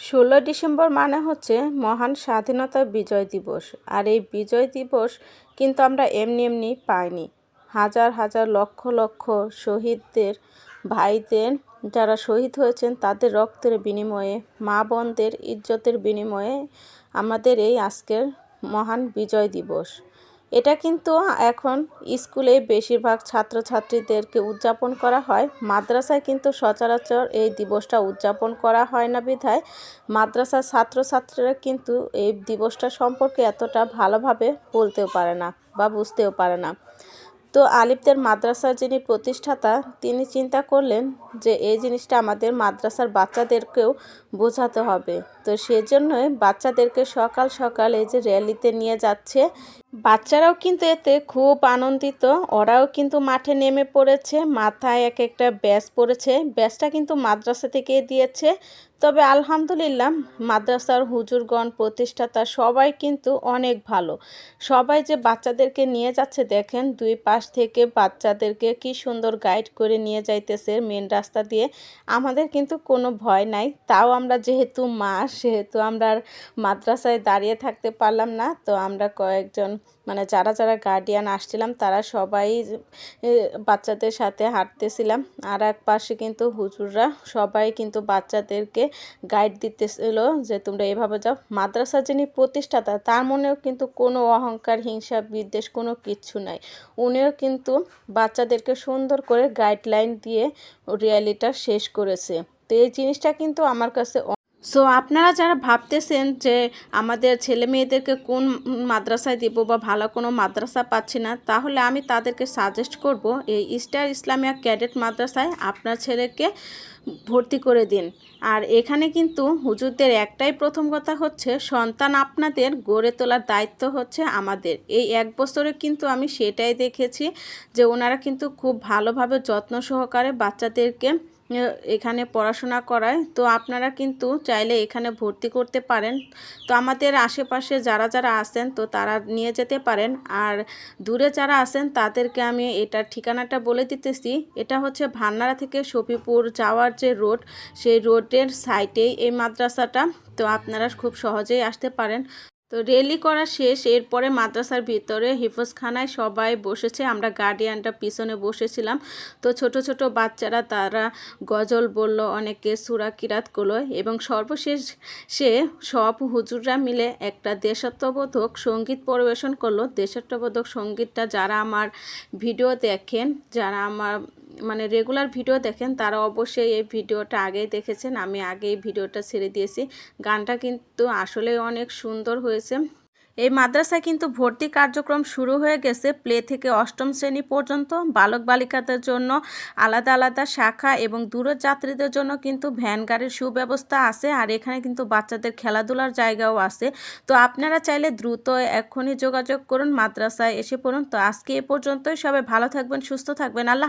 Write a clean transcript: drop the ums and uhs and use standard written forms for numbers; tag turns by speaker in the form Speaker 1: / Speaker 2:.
Speaker 1: 16 December মানে হচ্ছে মহান স্বাধীনতা বিজয় দিবস। আর এই বিজয় দিবস কিন্তু আমরা এমনি এমনি পাইনি। হাজার হাজার লক্ষ লক্ষ শহীদদের, ভাইদের যারা শহীদ হয়েছেন তাদের রক্তের বিনিময়ে, মা বোনদের ইজ্জতের বিনিময়ে আমাদের এই আজকের মহান বিজয় দিবস। এটা কিন্তু এখন স্কুলে বেশিরভাগ ছাত্রছাত্রীদেরকে উদযাপন করা হয়। মাদ্রাসায় কিন্তু সচরাচর এই দিবসটা উদযাপন করা হয় না বিধায় মাদ্রাসার ছাত্রছাত্রীরা কিন্তু এই দিবসটা সম্পর্কে এতটা ভালোভাবে বলতেও পারে না বা বুঝতেও পারে না। তো আলিফদের মাদ্রাসার যিনি প্রতিষ্ঠাতা তিনি চিন্তা করলেন যে এই জিনিসটা আমাদের মাদ্রাসার বাচ্চাদেরকেও বোঝাতে হবে। তো সেজন্যই বাচ্চাদেরকে সকাল সকাল এই যে র্যালিতে নিয়ে যাচ্ছে। বাচ্চারাও কিন্তু এতে খুব আনন্দিত। ওরাও কিন্তু মাঠে নেমে পড়েছে, মাথায় এক একটা ব্যাজ পড়েছে। ব্যাজটা কিন্তু মাদ্রাসা থেকে দিয়েছে। তবে আলহামদুলিল্লাহ মাদ্রাসার হুজুরগণ, প্রতিষ্ঠাতা সবাই কিন্তু অনেক ভালো। সবাই যে বাচ্চাদেরকে নিয়ে যাচ্ছে দেখেন, দুই পাশ থেকে বাচ্চাদেরকে কি সুন্দর গাইড করে নিয়ে যাইতেছে মেন রাস্তা দিয়ে। আমাদের কিন্তু কোনো ভয় নাই। তাও আমরা যেহেতু মা, সেহেতু আমরা মাদ্রাসায় দাঁড়িয়ে থাকতে পারলাম না। তো আমরা কয়েকজন মানে যারা যারা গার্ডিয়ান আসছিলাম তারা সবাই বাচ্চাদের সাথে হাঁটতেছিলাম। আর এক পাশে কিন্তু হুজুররা সবাই কিন্তু বাচ্চাদেরকে গাইড দিতেছিল যে তোমরা এভাবে যাও। মাদ্রাসা যিনি প্রতিষ্ঠাতা তার মনেও কিন্তু কোনো অহংকার, হিংসা, বিদ্বেষ কোনো কিচ্ছু নাই। উনিও কিন্তু বাচ্চাদেরকে সুন্দর করে গাইডলাইন দিয়ে র্যালিটা শেষ করেছে। তো এই জিনিসটা কিন্তু আমার কাছে আপনারা যারা ভাবতেছেন যে আমাদের ছেলে মেয়েদেরকে কোন মাদ্রাসায় দেব বা ভালো কোনো মাদ্রাসা পাচ্ছি না, তাহলে আমি তাদেরকে সাজেস্ট করব এই স্টার ইসলামিয়া ক্যাডেট মাদ্রাসায় আপনার ছেলেকে ভর্তি করে দিন। আর এখানে কিন্তু হুজুরদের একটাই প্রথম কথা হচ্ছে, সন্তান আপনাদের গড়ে তোলার দায়িত্ব হচ্ছে আমাদের। এই 1 বছরে কিন্তু আমি সেটাই দেখেছি যে ওনারা কিন্তু খুব ভালোভাবে যত্ন সহকারে বাচ্চাদেরকে এখানে পড়াশোনা করায়। তো আপনারা কিন্তু চাইলে এখানে ভর্তি করতে পারেন। তো আমাদের আশেপাশে যারা যারা আছেন তো তারা নিয়ে যেতে পারেন। আর দূরে যারা আছেন তাদেরকে আমি এটার ঠিকানাটা বলে দিতেছি। এটা হচ্ছে ভান্নারা থেকে সফিপুর যাওয়ার যে রোড, সেই রোডের সাইডেই এই মাদ্রাসাটা। তো আপনারা খুব সহজেই আসতে পারেন। তো র্যালি করা শেষ, এরপরে মাদ্রাসার ভিতরে হিফজখানায় সবাই বসেছে, আমরা গার্ডিয়ানরা পিছনে বসেছিলাম। তো ছোট ছোট বাচ্চারা তারা গজল বলল, অনেকে সূরা কিরাত করলো এবং সর্বশেষ সব হুজুররা মিলে একটা দেশাত্মবোধক সঙ্গীত পরিবেশন করলো। দেশাত্মবোধক সঙ্গীতটা যারা আমার ভিডিও দেখেন, যারা আমার মানে রেগুলার ভিডিও দেখেন তারা অবশ্যই এই ভিডিওটা আগেই দেখেছেন। আমি আগেই ভিডিওটা ছেড়ে দিয়েছি। গানটা কিন্তু আসলে অনেক সুন্দর হয়েছে। এই মাদ্রাসায় কিন্তু ভর্তি কার্যক্রম শুরু হয়ে গেছে। প্লে থেকে 8ম শ্রেণী পর্যন্ত বালক বালিকাদের জন্য আলাদা আলাদা শাখা এবং দূরযাত্রীদের জন্য কিন্তু ভ্যান গাড়ির সুব্যবস্থা আছে। আর এখানে কিন্তু বাচ্চাদের খেলাধুলার জায়গাও আছে। তো আপনারা চাইলে দ্রুত এখনই যোগাযোগ করুন, মাদ্রাসায় এসে পড়ুন। তো আজকে এ পর্যন্তই। সবাই ভালো থাকবেন, সুস্থ থাকবেন। আল্লাহ।